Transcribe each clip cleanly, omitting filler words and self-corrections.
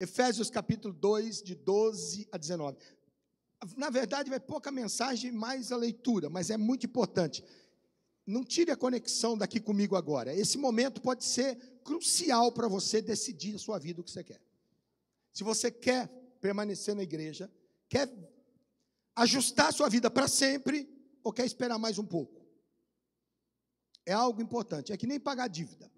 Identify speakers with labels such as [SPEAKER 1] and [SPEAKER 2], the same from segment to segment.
[SPEAKER 1] Efésios capítulo 2, de 12 a 19. Na verdade, vai pouca mensagem, mais a leitura, mas é muito importante. Não tire a conexão daqui comigo agora. Esse momento pode ser crucial para você decidir a sua vida, o que você quer. Se você quer permanecer na igreja, quer ajustar a sua vida para sempre, ou quer esperar mais um pouco. É algo importante, é que nem pagar dívida.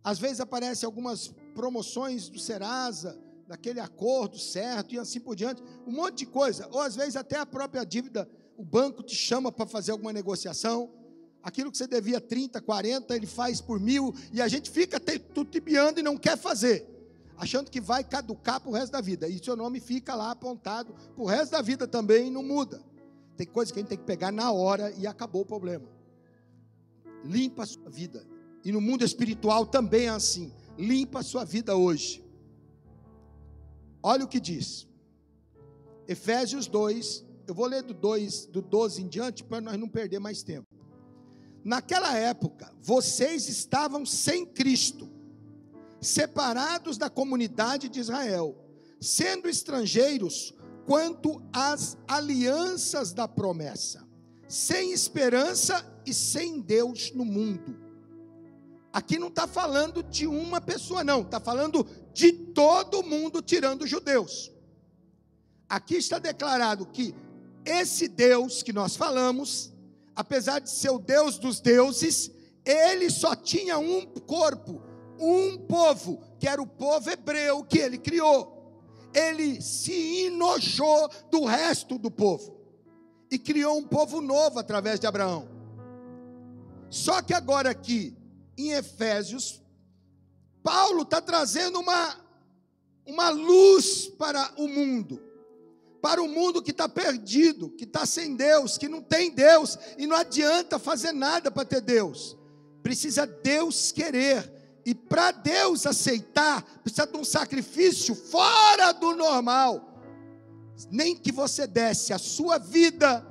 [SPEAKER 1] Às vezes aparecem algumas promoções do Serasa, daquele acordo certo e assim por diante, um monte de coisa, ou às vezes até a própria dívida, o banco te chama para fazer alguma negociação, aquilo que você devia 30, 40, ele faz por 1.000, e a gente fica tutibiando e não quer fazer, achando que vai caducar para o resto da vida, e seu nome fica lá apontado para o resto da vida também e não muda. Tem coisa que a gente tem que pegar na hora e acabou o problema. Limpa a sua vida. E no mundo espiritual também é assim. Limpa a sua vida hoje. Olha o que diz. Efésios 2, eu vou ler do 12 em diante, para nós não perder mais tempo. Naquela época, vocês estavam sem Cristo, separados da comunidade de Israel, sendo estrangeiros quanto às alianças da promessa, sem esperança e sem Deus no mundo. Aqui não está falando de uma pessoa, não. Está falando de todo mundo, tirando os judeus. Aqui está declarado que esse Deus que nós falamos, apesar de ser o Deus dos deuses, ele só tinha um corpo, um povo, que era o povo hebreu que ele criou. Ele se enojou do resto do povo e criou um povo novo através de Abraão. Só que agora aqui, em Efésios, Paulo está trazendo uma luz para o mundo que está perdido, que está sem Deus, que não tem Deus, e não adianta fazer nada para ter Deus, precisa Deus querer, e para Deus aceitar, precisa de um sacrifício fora do normal. Nem que você desse a sua vida,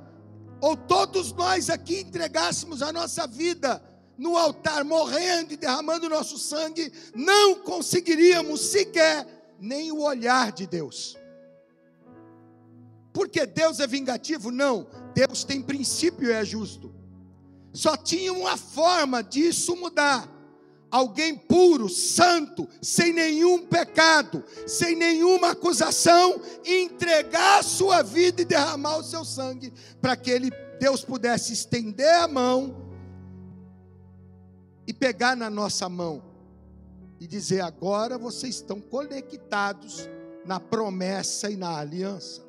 [SPEAKER 1] ou todos nós aqui entregássemos a nossa vida no altar, morrendo e derramando nosso sangue, não conseguiríamos sequer nem o olhar de Deus. Porque Deus é vingativo? Não, Deus tem princípio e é justo. Só tinha uma forma disso mudar: alguém puro, santo, sem nenhum pecado, sem nenhuma acusação, entregar a sua vida e derramar o seu sangue, para que Deus pudesse estender a mão e pegar na nossa mão e dizer: agora vocês estão conectados na promessa e na aliança.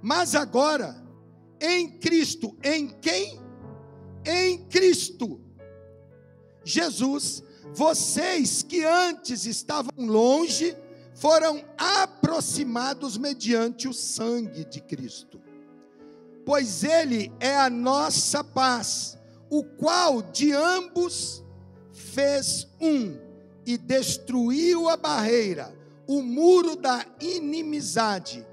[SPEAKER 1] Mas agora, em Cristo, em quem? Em Cristo Jesus, vocês que antes estavam longe, foram aproximados mediante o sangue de Cristo, pois Ele é a nossa paz, o qual de ambos fez um, e destruiu a barreira, o muro da inimizade,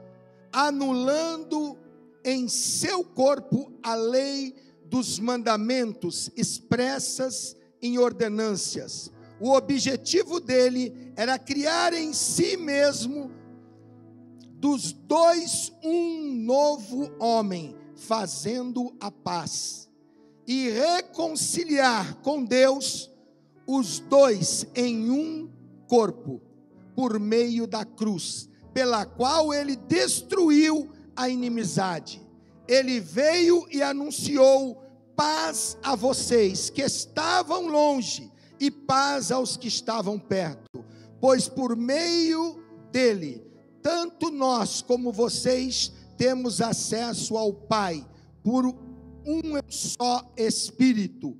[SPEAKER 1] anulando em seu corpo a lei dos mandamentos expressas em ordenâncias. O objetivo dele era criar em si mesmo dos dois um novo homem, fazendo a paz, e reconciliar com Deus os dois em um corpo, por meio da cruz, pela qual ele destruiu a inimizade. Ele veio e anunciou paz a vocês que estavam longe, e paz aos que estavam perto, pois por meio dele, tanto nós como vocês temos acesso ao Pai, por um só Espírito.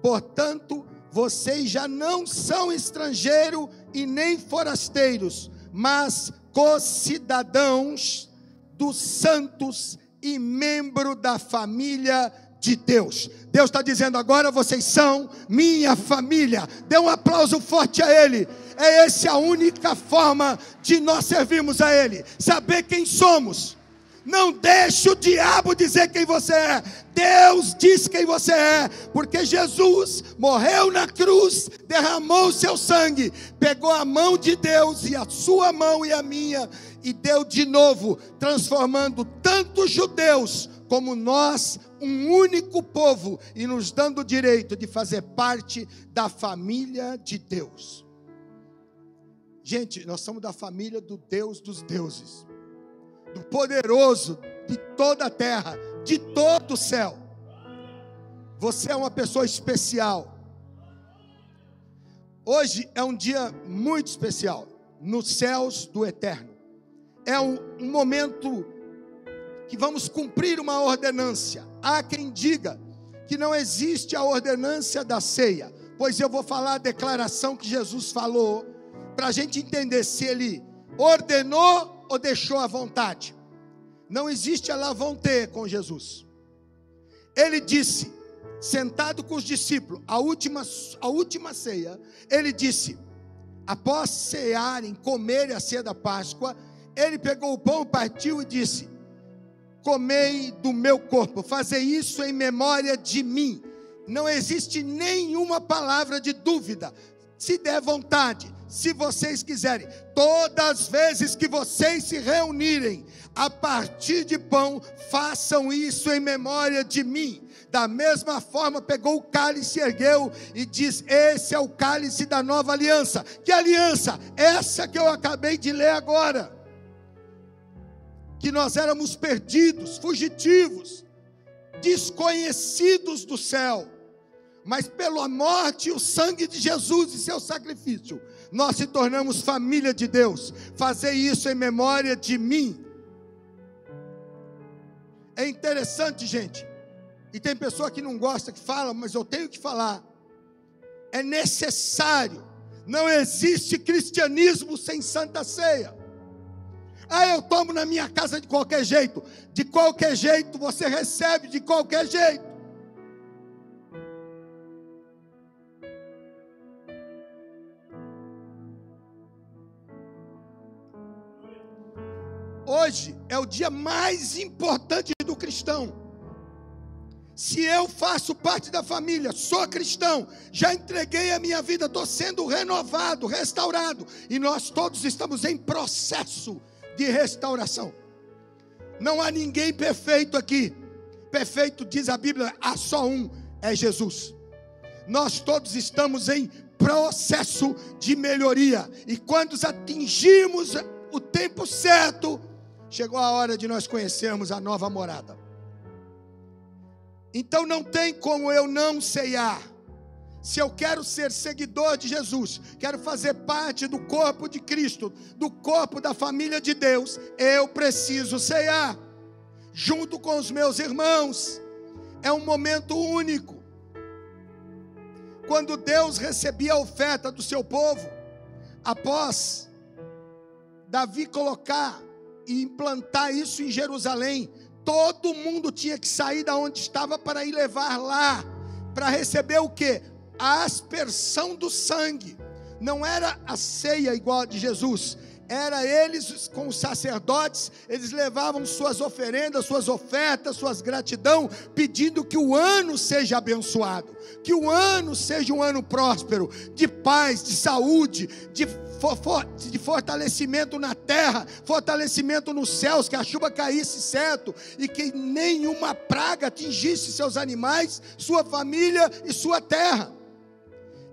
[SPEAKER 1] Portanto, vocês já não são estrangeiros e nem forasteiros, mas co-cidadãos dos santos e membro da família de Deus. Deus está dizendo: agora vocês são minha família. Dê um aplauso forte a Ele. Essa é a única forma de nós servirmos a Ele, saber quem somos. Não deixe o diabo dizer quem você é. Deus diz quem você é, porque Jesus morreu na cruz, derramou o seu sangue, pegou a mão de Deus e a sua mão e a minha, e deu de novo, transformando tanto judeus como nós, um único povo, e nos dando o direito de fazer parte da família de Deus. Gente, nós somos da família do Deus dos deuses, do poderoso de toda a terra, de todo o céu. Você é uma pessoa especial. Hoje é um dia muito especial, nos céus do eterno. É um momento que vamos cumprir uma ordenância. Há quem diga que não existe a ordenância da ceia, pois eu vou falar a declaração que Jesus falou, para a gente entender se ele ordenou ou deixou à vontade. Não existe a la volonté com Jesus. Ele disse, sentado com os discípulos, a última ceia, ele disse, após cearem, comerem a ceia da Páscoa, ele pegou o pão, partiu e disse, comei do meu corpo, fazei isso em memória de mim. Não existe nenhuma palavra de dúvida. Se der vontade, se vocês quiserem, todas as vezes que vocês se reunirem, a partir de pão, façam isso em memória de mim. Da mesma forma, pegou o cálice, ergueu e diz, esse é o cálice da nova aliança. Que aliança? Essa que eu acabei de ler agora. Que nós éramos perdidos, fugitivos, desconhecidos do céu, mas pela morte e o sangue de Jesus e seu sacrifício, nós se tornamos família de Deus. Fazer isso em memória de mim. É interessante, gente, e tem pessoa que não gosta, que fala, mas eu tenho que falar. É necessário. Não existe cristianismo sem Santa Ceia. Ah, eu tomo na minha casa de qualquer jeito. De qualquer jeito, você recebe de qualquer jeito. Hoje é o dia mais importante do cristão. Se eu faço parte da família, sou cristão, já entreguei a minha vida, estou sendo renovado, restaurado, e nós todos estamos em processo de restauração. Não há ninguém perfeito aqui. Perfeito, diz a Bíblia, há só um, é Jesus. Nós todos estamos em processo de melhoria, e quando atingirmos o tempo certo, chegou a hora de nós conhecermos a nova morada. Então não tem como eu não ceiar. Se eu quero ser seguidor de Jesus, quero fazer parte do corpo de Cristo, do corpo da família de Deus, eu preciso ceiar, junto com os meus irmãos. É um momento único. Quando Deus recebia a oferta do seu povo, após Davi colocar e implantar isso em Jerusalém, todo mundo tinha que sair da onde estava para ir levar lá, para receber o quê? A aspersão do sangue. Não era a ceia igual a de Jesus, era eles com os sacerdotes, eles levavam suas oferendas, suas ofertas, suas gratidão, pedindo que o ano seja abençoado, que o ano seja um ano próspero, de paz, de saúde, de fortalecimento na terra, fortalecimento nos céus, que a chuva caísse certo, e que nenhuma praga atingisse seus animais, sua família e sua terra.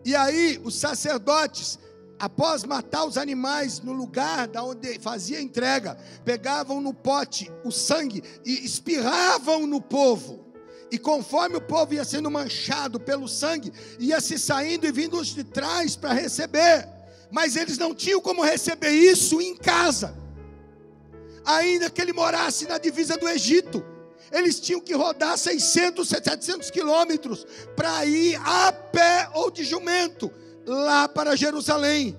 [SPEAKER 1] E aí os sacerdotes, após matar os animais no lugar da onde fazia a entrega, pegavam no pote o sangue e espirravam no povo. E conforme o povo ia sendo manchado pelo sangue, ia se saindo e vindo de trás para receber. Mas eles não tinham como receber isso em casa, ainda que ele morasse na divisa do Egito. Eles tinham que rodar 600, 700 quilômetros para ir a pé ou de jumento lá para Jerusalém.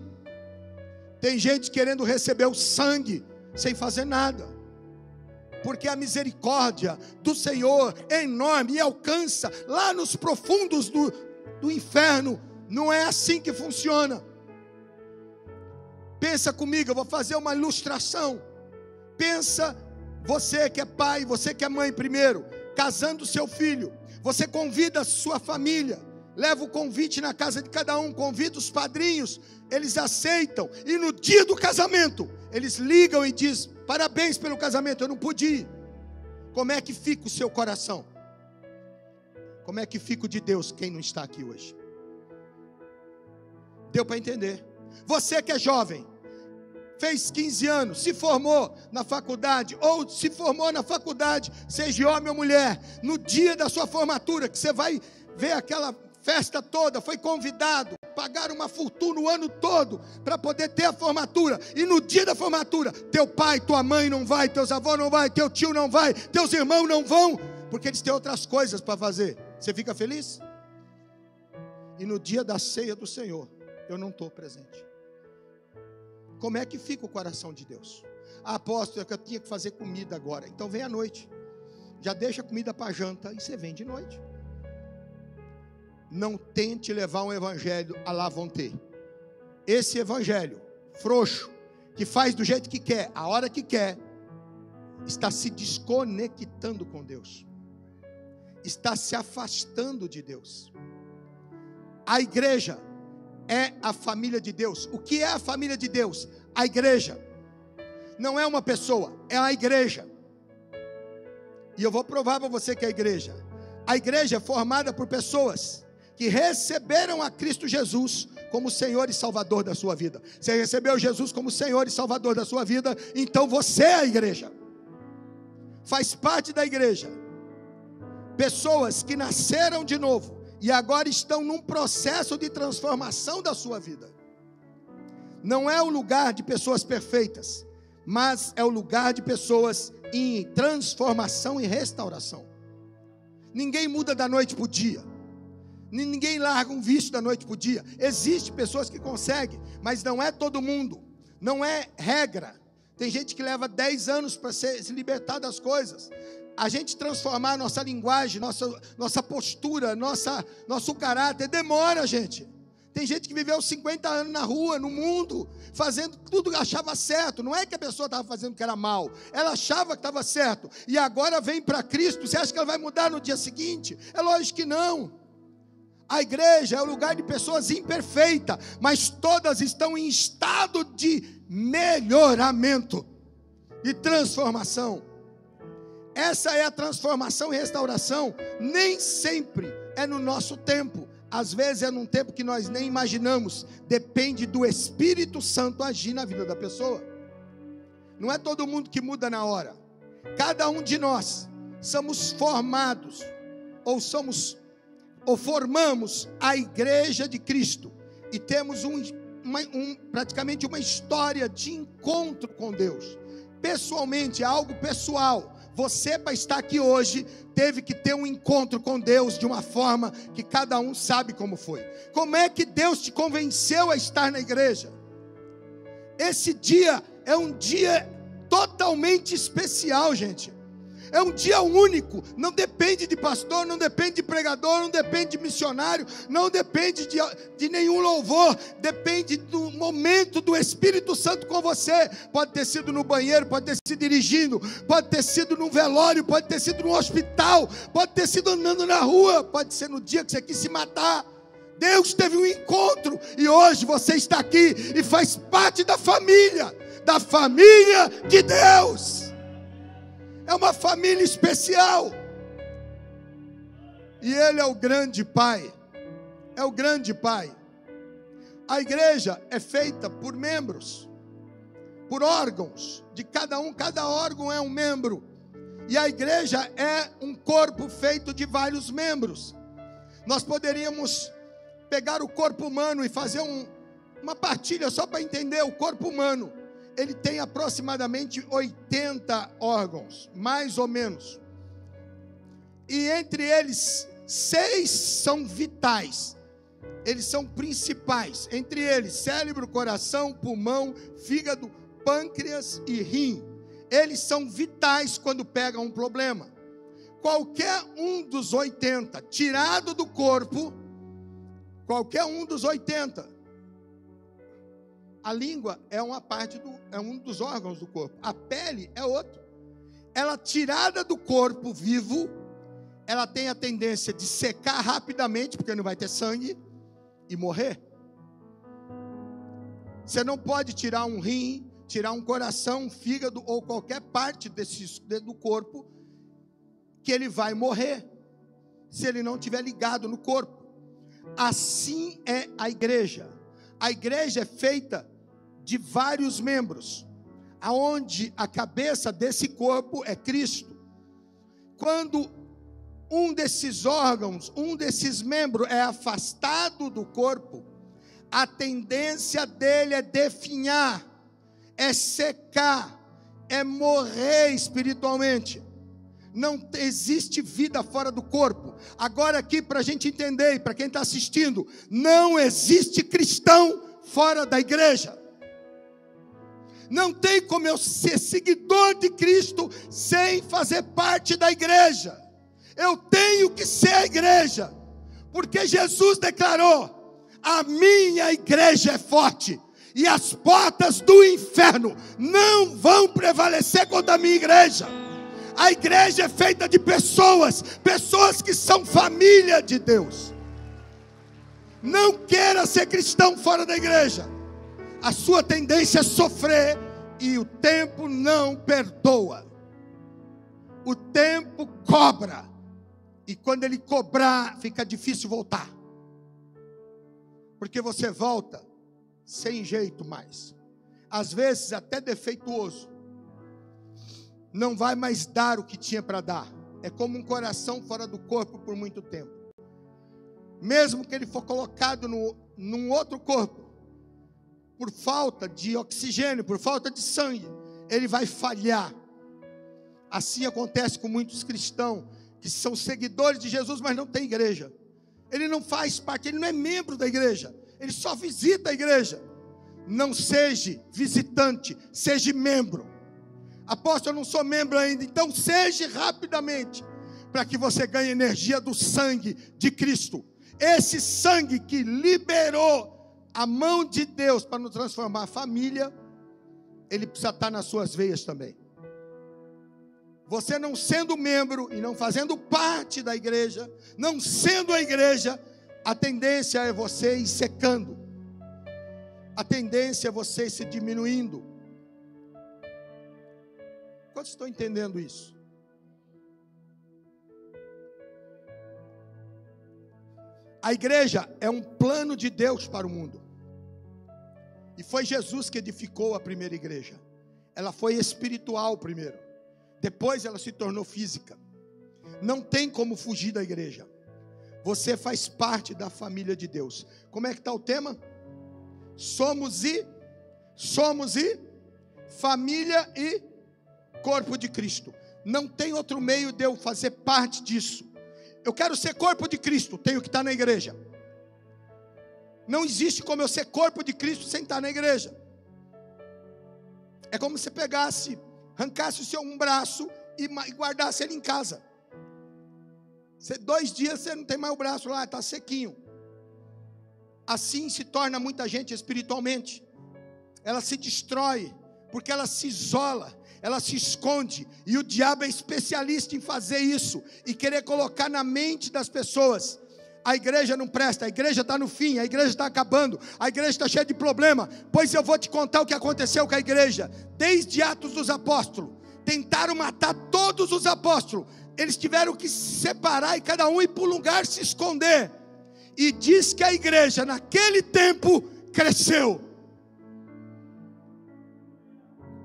[SPEAKER 1] Tem gente querendo receber o sangue sem fazer nada, porque a misericórdia do Senhor é enorme e alcança lá nos profundos do inferno. Não é assim que funciona. Pensa comigo, eu vou fazer uma ilustração. Pensa Você que é pai, você que é mãe primeiro, casando seu filho, você convida a sua família, leva o convite na casa de cada um, convida os padrinhos, eles aceitam, e no dia do casamento, eles ligam e dizem: parabéns pelo casamento, eu não pude ir. Como é que fica o seu coração? Como é que fica o de Deus, quem não está aqui hoje? Deu para entender? Você que é jovem, fez 15 anos, se formou na faculdade, ou se formou na faculdade, seja homem ou mulher, no dia da sua formatura, que você vai ver aquela festa toda, foi convidado, pagaram uma fortuna o ano todo, para poder ter a formatura, e no dia da formatura, teu pai, tua mãe não vai, teus avós não vai, teu tio não vai, teus irmãos não vão, porque eles têm outras coisas para fazer. Você fica feliz? E no dia da ceia do Senhor, eu não estou presente. Como é que fica o coração de Deus? Apóstolo, é que eu tinha que fazer comida agora. Então vem à noite. Já deixa a comida para janta e você vem de noite. Não tente levar um evangelho à la vontade. Esse evangelho frouxo, que faz do jeito que quer, a hora que quer, está se desconectando com Deus. Está se afastando de Deus. A igreja é a família de Deus. O que é a família de Deus? A igreja. Não é uma pessoa, é a igreja. E eu vou provar para você que é a igreja. A igreja é formada por pessoas que receberam a Cristo Jesus como Senhor e Salvador da sua vida. Você recebeu Jesus como Senhor e Salvador da sua vida, então você é a igreja. Faz parte da igreja. Pessoas que nasceram de novo e agora estão num processo de transformação da sua vida. Não é o lugar de pessoas perfeitas, mas é o lugar de pessoas em transformação e restauração. Ninguém muda da noite para o dia. Ninguém larga um vício da noite para o dia. Existem pessoas que conseguem, mas não é todo mundo. Não é regra. Tem gente que leva 10 anos para se libertar das coisas. A gente transformar nossa linguagem, nossa postura, nosso caráter, demora, gente. Tem gente que viveu 50 anos na rua, no mundo, fazendo tudo que achava certo. Não é que a pessoa estava fazendo que era mal, ela achava que estava certo, e agora vem para Cristo. Você acha que ela vai mudar no dia seguinte? É lógico que não. A igreja é o lugar de pessoas imperfeitas, mas todas estão em estado de melhoramento, de transformação. Essa é a transformação e restauração. Nem sempre é no nosso tempo. Às vezes é num tempo que nós nem imaginamos. Depende do Espírito Santo agir na vida da pessoa. Não é todo mundo que muda na hora. Cada um de nós somos formados, ou formamos a igreja de Cristo. E temos praticamente uma história de encontro com Deus. Pessoalmente, é algo pessoal. Você, para estar aqui hoje, teve que ter um encontro com Deus de uma forma que cada um sabe como foi. Como é que Deus te convenceu a estar na igreja? Esse dia é um dia totalmente especial, gente. É um dia único. Não depende de pastor, não depende de pregador, não depende de missionário, não depende de nenhum louvor. Depende do momento do Espírito Santo com você. Pode ter sido no banheiro, pode ter sido dirigindo, pode ter sido no velório, pode ter sido no hospital, pode ter sido andando na rua, pode ser no dia que você quis se matar. Deus teve um encontro e hoje você está aqui e faz parte da família de Deus. É uma família especial. E Ele é o grande Pai. É o grande Pai. A igreja é feita por membros, por órgãos de cada um. Cada órgão é um membro. E a igreja é um corpo feito de vários membros. Nós poderíamos pegar o corpo humano e fazer uma partilha só para entender o corpo humano. Ele tem aproximadamente 80 órgãos, mais ou menos. E entre eles, 6 são vitais. Eles são principais. Entre eles, cérebro, coração, pulmão, fígado, pâncreas e rim. Eles são vitais quando pegam um problema. Qualquer um dos 80 tirado do corpo, qualquer um dos 80. A língua é uma parte é um dos órgãos do corpo. A pele é outro. ela tirada do corpo vivo, ela tem a tendência de secar rapidamente, porque não vai ter sangue, e morrer. Você não pode tirar um rim, tirar um coração, um fígado ou qualquer parte do corpo, que ele vai morrer, se ele não estiver ligado no corpo. Assim é a igreja. A igreja é feita de vários membros, aonde a cabeça desse corpo é Cristo. Quando um desses órgãos, um desses membros é afastado do corpo, a tendência dele é definhar, é secar, é morrer espiritualmente. Não existe vida fora do corpo. Agora aqui, para a gente entender, e para quem está assistindo, não existe cristão fora da igreja. Não tem como eu ser seguidor de Cristo sem fazer parte da igreja. Eu tenho que ser a igreja, porque Jesus declarou: a minha igreja é forte, e as portas do inferno não vão prevalecer contra a minha igreja. A igreja é feita de pessoas que são família de Deus. Não queira ser cristão fora da igreja. A sua tendência é sofrer, e o tempo não perdoa. O tempo cobra, e quando ele cobrar, fica difícil voltar, porque você volta sem jeito mais, às vezes até defeituoso, não vai mais dar o que tinha para dar. É como um coração fora do corpo por muito tempo. Mesmo que ele for colocado num outro corpo, por falta de oxigênio, por falta de sangue, ele vai falhar. Assim acontece com muitos cristãos que são seguidores de Jesus, mas não tem igreja. Ele não faz parte, ele não é membro da igreja, ele só visita a igreja. Não seja visitante, seja membro. Apóstolo, eu não sou membro ainda, então seja rapidamente, para que você ganhe energia do sangue de Cristo. Esse sangue que liberou a mão de Deus para nos transformar família, ele precisa estar nas suas veias também. Você não sendo membro e não fazendo parte da igreja, não sendo a igreja, a tendência é você ir secando, a tendência é você ir se diminuindo. Quantos estão entendendo isso? A igreja é um plano de Deus para o mundo. E foi Jesus que edificou a primeira igreja. Ela foi espiritual primeiro, depois ela se tornou física. Não tem como fugir da igreja. Você faz parte da família de Deus. Como é que está o tema? Somos família e corpo de Cristo. Não tem outro meio de eu fazer parte disso. Eu quero ser corpo de Cristo, tenho que estar na igreja. Não existe como eu ser corpo de Cristo sem estar na igreja. É como se pegasse, arrancasse o seu um braço e guardasse ele em casa. 2 dias você não tem mais o braço lá, está sequinho. Assim se torna muita gente espiritualmente. Ela se destrói, porque ela se isola, ela se esconde, e o diabo é especialista em fazer isso, e querer colocar na mente das pessoas: a igreja não presta, a igreja está no fim, a igreja está acabando, a igreja está cheia de problema. Pois eu vou te contar o que aconteceu com a igreja. Desde Atos dos Apóstolos, tentaram matar todos os apóstolos, eles tiveram que se separar e cada um ir para um lugar se esconder, e diz que a igreja naquele tempo cresceu.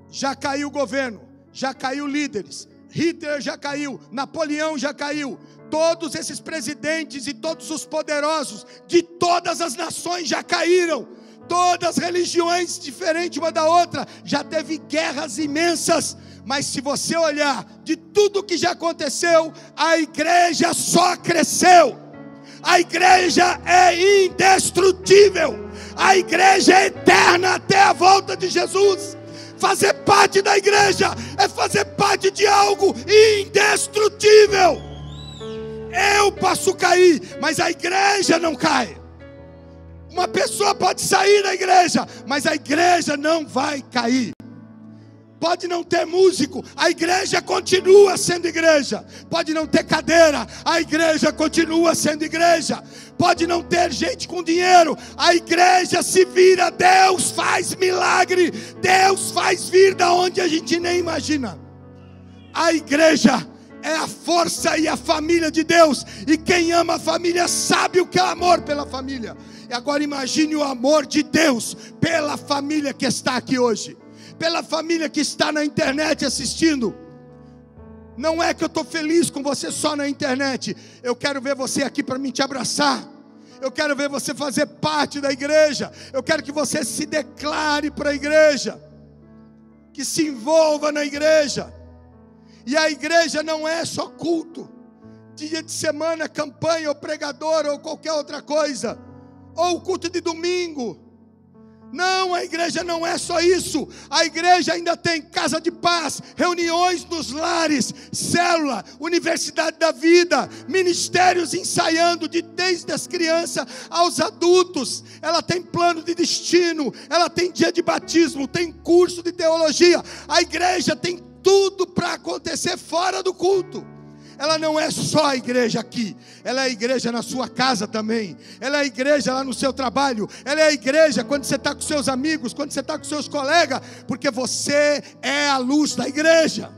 [SPEAKER 1] Já caiu o governo, já caiu líderes, Hitler já caiu, Napoleão já caiu, todos esses presidentes e todos os poderosos de todas as nações já caíram, todas as religiões diferentes uma da outra, já teve guerras imensas. Mas se você olhar de tudo que já aconteceu, a igreja só cresceu. A igreja é indestrutível, a igreja é eterna até a volta de Jesus. Fazer parte da igreja é fazer parte de algo indestrutível. Eu posso cair, mas a igreja não cai. Uma pessoa pode sair da igreja, mas a igreja não vai cair. Pode não ter músico, a igreja continua sendo igreja. Pode não ter cadeira, a igreja continua sendo igreja. Pode não ter gente com dinheiro, a igreja se vira. Deus faz milagre, Deus faz vir da onde a gente nem imagina. A igreja é a força e a família de Deus, e quem ama a família sabe o que é amor pela família. E agora imagine o amor de Deus pela família que está aqui hoje, pela família que está na internet assistindo. Não é que eu estou feliz com você só na internet, eu quero ver você aqui para mim te abraçar. Eu quero ver você fazer parte da igreja. Eu quero que você se declare para a igreja, que se envolva na igreja. E a igreja não é só culto, dia de semana, campanha, ou pregador, ou qualquer outra coisa, ou culto de domingo. Não, a igreja não é só isso. A igreja ainda tem casa de paz, reuniões nos lares, célula, universidade da vida, ministérios ensaiando desde as crianças aos adultos. Ela tem plano de destino, ela tem dia de batismo, tem curso de teologia. A igreja tem tudo para acontecer fora do culto. Ela não é só a igreja aqui, ela é a igreja na sua casa também, ela é a igreja lá no seu trabalho, ela é a igreja quando você está com seus amigos, quando você está com seus colegas, porque você é a luz da igreja,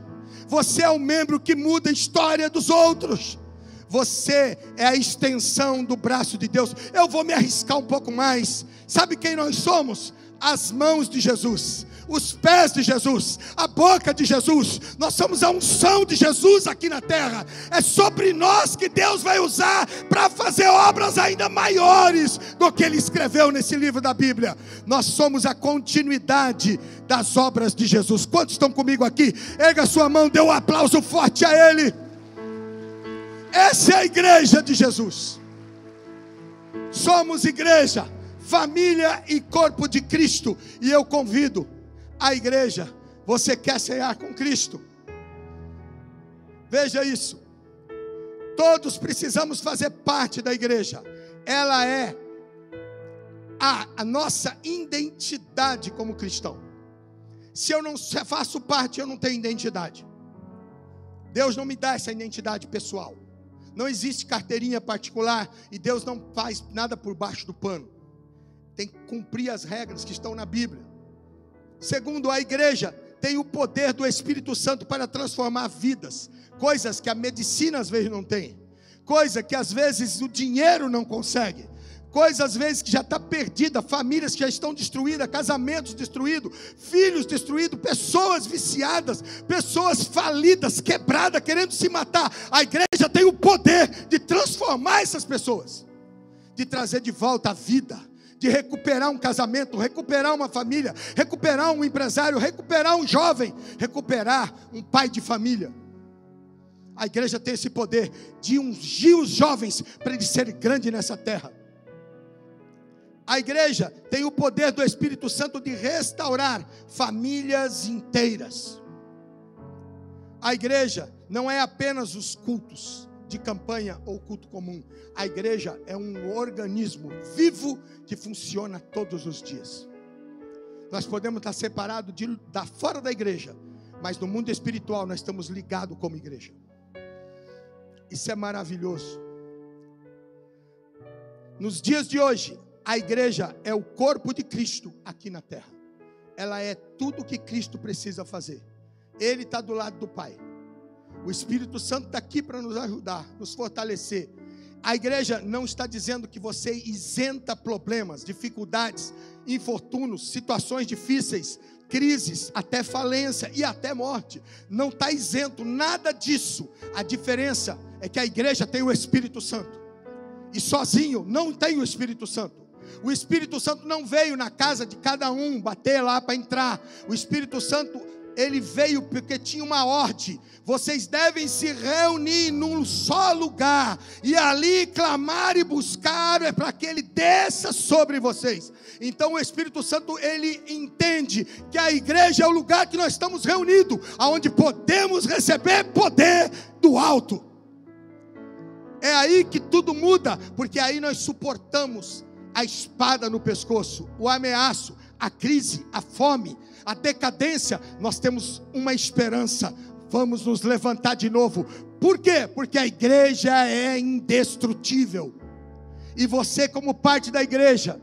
[SPEAKER 1] você é o membro que muda a história dos outros, você é a extensão do braço de Deus. Eu vou me arriscar um pouco mais. Sabe quem nós somos? As mãos de Jesus, os pés de Jesus, a boca de Jesus. Nós somos a unção de Jesus aqui na terra. É sobre nós que Deus vai usar para fazer obras ainda maiores do que Ele escreveu nesse livro da Bíblia. Nós somos a continuidade das obras de Jesus. Quantos estão comigo aqui? Erga sua mão, dê um aplauso forte a Ele. Essa é a igreja de Jesus. Somos igreja, família e corpo de Cristo. E eu convido a igreja, você quer ceiar com Cristo? Veja isso. Todos precisamos fazer parte da igreja. Ela é a nossa identidade como cristão. Se eu não faço parte, eu não tenho identidade. Deus não me dá essa identidade pessoal. Não existe carteirinha particular, e Deus não faz nada por baixo do pano. Tem que cumprir as regras que estão na Bíblia. Segundo, a igreja tem o poder do Espírito Santo para transformar vidas, coisas que a medicina às vezes não tem, coisa que às vezes o dinheiro não consegue, coisas às vezes que já está perdida, famílias que já estão destruídas, casamentos destruídos, filhos destruídos, pessoas viciadas, pessoas falidas, quebradas, querendo se matar. A igreja tem o poder de transformar essas pessoas, de trazer de volta a vida, de recuperar um casamento, recuperar uma família, recuperar um empresário, recuperar um jovem, recuperar um pai de família. A igreja tem esse poder de ungir os jovens para eles serem grandes nessa terra. A igreja tem o poder do Espírito Santo de restaurar famílias inteiras. A igreja não é apenas os cultos de campanha ou culto comum. A igreja é um organismo vivo que funciona todos os dias. Nós podemos estar separados da fora da igreja, mas no mundo espiritual nós estamos ligados como igreja. Isso é maravilhoso. Nos dias de hoje, a igreja é o corpo de Cristo aqui na terra. Ela é tudo o que Cristo precisa fazer. Ele está do lado do Pai. O Espírito Santo está aqui para nos ajudar, nos fortalecer. A igreja não está dizendo que você isenta problemas, dificuldades, infortúnios, situações difíceis, crises, até falência e até morte. Não está isento nada disso. A diferença é que a igreja tem o Espírito Santo. E sozinho não tem o Espírito Santo. O Espírito Santo não veio na casa de cada um bater lá para entrar. O Espírito Santo, ele veio porque tinha uma ordem. Vocês devem se reunir num só lugar e ali clamar e buscar para que ele desça sobre vocês. Então o Espírito Santo, ele entende que a igreja é o lugar que nós estamos reunidos, aonde podemos receber poder do alto. É aí que tudo muda, porque aí nós suportamos a espada no pescoço, o ameaço, a crise, a fome, a decadência, nós temos uma esperança. Vamos nos levantar de novo. Por quê? Porque a igreja é indestrutível. E você, como parte da igreja,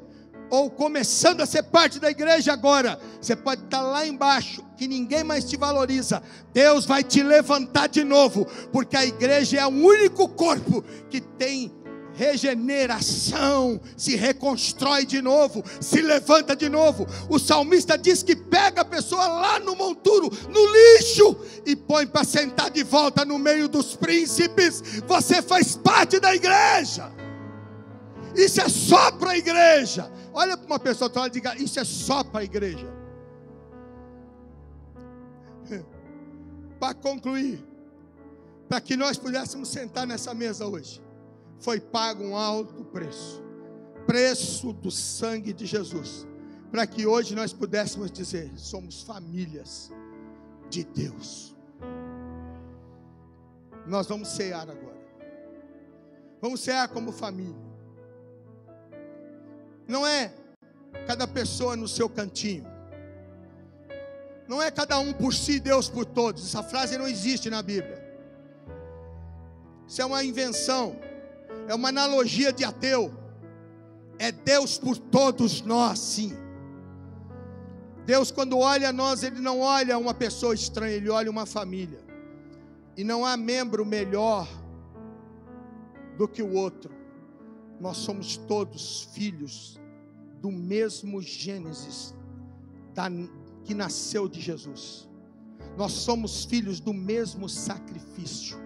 [SPEAKER 1] ou começando a ser parte da igreja agora, você pode estar lá embaixo, que ninguém mais te valoriza. Deus vai te levantar de novo, porque a igreja é o único corpo que tem regeneração, se reconstrói de novo, se levanta de novo. O salmista diz que pega a pessoa lá no monturo, no lixo, e põe para sentar de volta no meio dos príncipes. Você faz parte da igreja. Isso é só para a igreja. Olha para uma pessoa e diga: isso é só para a igreja. Para concluir, para que nós pudéssemos sentar nessa mesa hoje, foi pago um alto preço, preço do sangue de Jesus, para que hoje nós pudéssemos dizer: somos famílias de Deus. Nós vamos cear agora. Vamos cear como família. Não é cada pessoa no seu cantinho. Não é cada um por si, Deus por todos. Essa frase não existe na Bíblia. Isso é uma invenção. É uma analogia de ateu. É Deus por todos nós, sim. Deus, quando olha a nós, Ele não olha uma pessoa estranha, Ele olha uma família. E não há membro melhor do que o outro. Nós somos todos filhos do mesmo Gênesis que nasceu de Jesus. Nós somos filhos do mesmo sacrifício.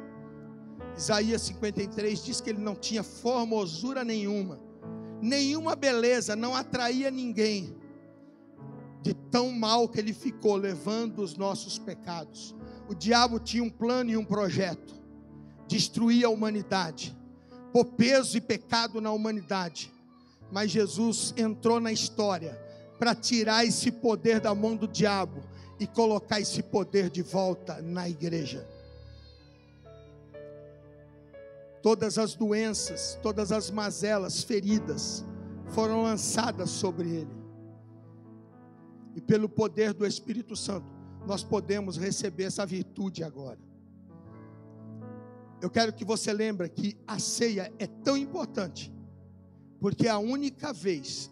[SPEAKER 1] Isaías 53 diz que ele não tinha formosura nenhuma, nenhuma beleza, não atraía ninguém, de tão mal que ele ficou levando os nossos pecados. O diabo tinha um plano e um projeto: destruir a humanidade, pôr peso e pecado na humanidade. Mas Jesus entrou na história para tirar esse poder da mão do diabo e colocar esse poder de volta na igreja. Todas as doenças, todas as mazelas, feridas foram lançadas sobre ele. E pelo poder do Espírito Santo, nós podemos receber essa virtude agora. Eu quero que você lembre que a ceia é tão importante, porque é a única vez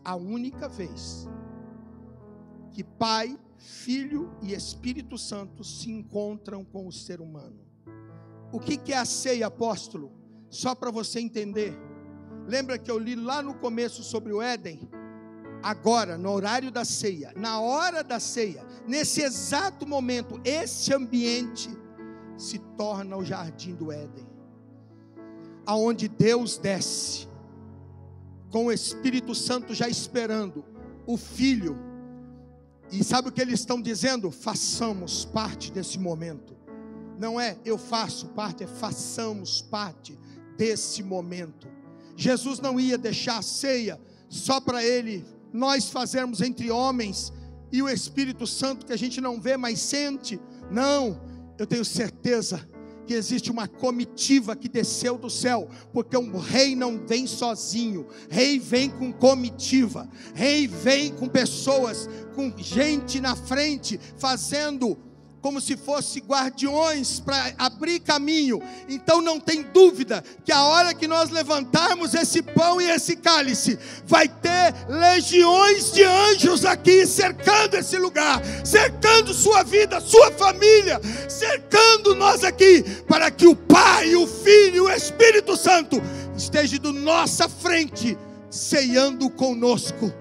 [SPEAKER 1] que Pai, Filho e Espírito Santo se encontram com o ser humano. O que é a ceia, apóstolo? Só para você entender. Lembra que eu li lá no começo sobre o Éden? Agora, no horário da ceia, na hora da ceia, nesse exato momento, esse ambiente se torna o jardim do Éden, aonde Deus desce com o Espírito Santo já esperando o Filho. E sabe o que eles estão dizendo? Façamos parte desse momento. Não é eu faço parte, é façamos parte desse momento. Jesus não ia deixar a ceia só para ele, nós fazermos entre homens e o Espírito Santo, que a gente não vê, mas sente. Não, eu tenho certeza que existe uma comitiva que desceu do céu, porque um rei não vem sozinho, rei vem com comitiva, rei vem com pessoas, com gente na frente, fazendo como se fossem guardiões para abrir caminho. Então não tem dúvida que a hora que nós levantarmos esse pão e esse cálice, vai ter legiões de anjos aqui cercando esse lugar, cercando sua vida, sua família, cercando nós aqui, para que o Pai, o Filho e o Espírito Santo estejam do nossa frente, ceando conosco.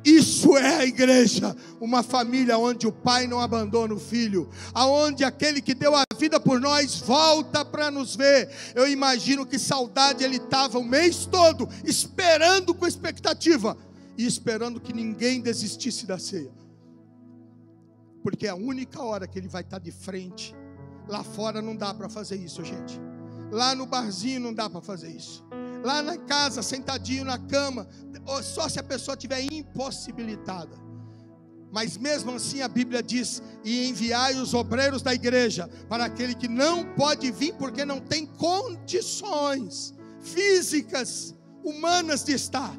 [SPEAKER 1] Isso é a igreja, uma família onde o pai não abandona o filho, aonde aquele que deu a vida por nós volta para nos ver. Eu imagino que saudade ele estava o mês todo, esperando com expectativa, e esperando que ninguém desistisse da ceia, porque é a única hora que ele vai estar de frente. Lá fora não dá para fazer isso, gente. Lá no barzinho não dá para fazer isso. Lá na casa, sentadinho na cama, só se a pessoa estiver impossibilitada. Mas mesmo assim a Bíblia diz: e enviai os obreiros da igreja para aquele que não pode vir, porque não tem condições físicas, humanas de estar.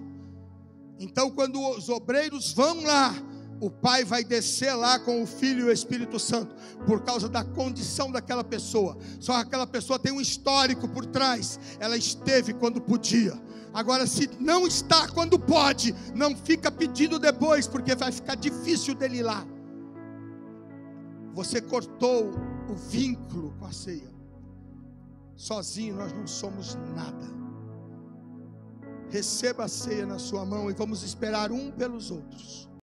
[SPEAKER 1] Então quando os obreiros vão lá, O Pai vai descer lá com o Filho e o Espírito Santo, por causa da condição daquela pessoa. Só que aquela pessoa tem um histórico por trás. Ela esteve quando podia. Agora, se não está quando pode, não fica pedindo depois, porque vai ficar difícil dele ir lá. Você cortou o vínculo com a ceia. Sozinho nós não somos nada. Receba a ceia na sua mão e vamos esperar um pelos outros.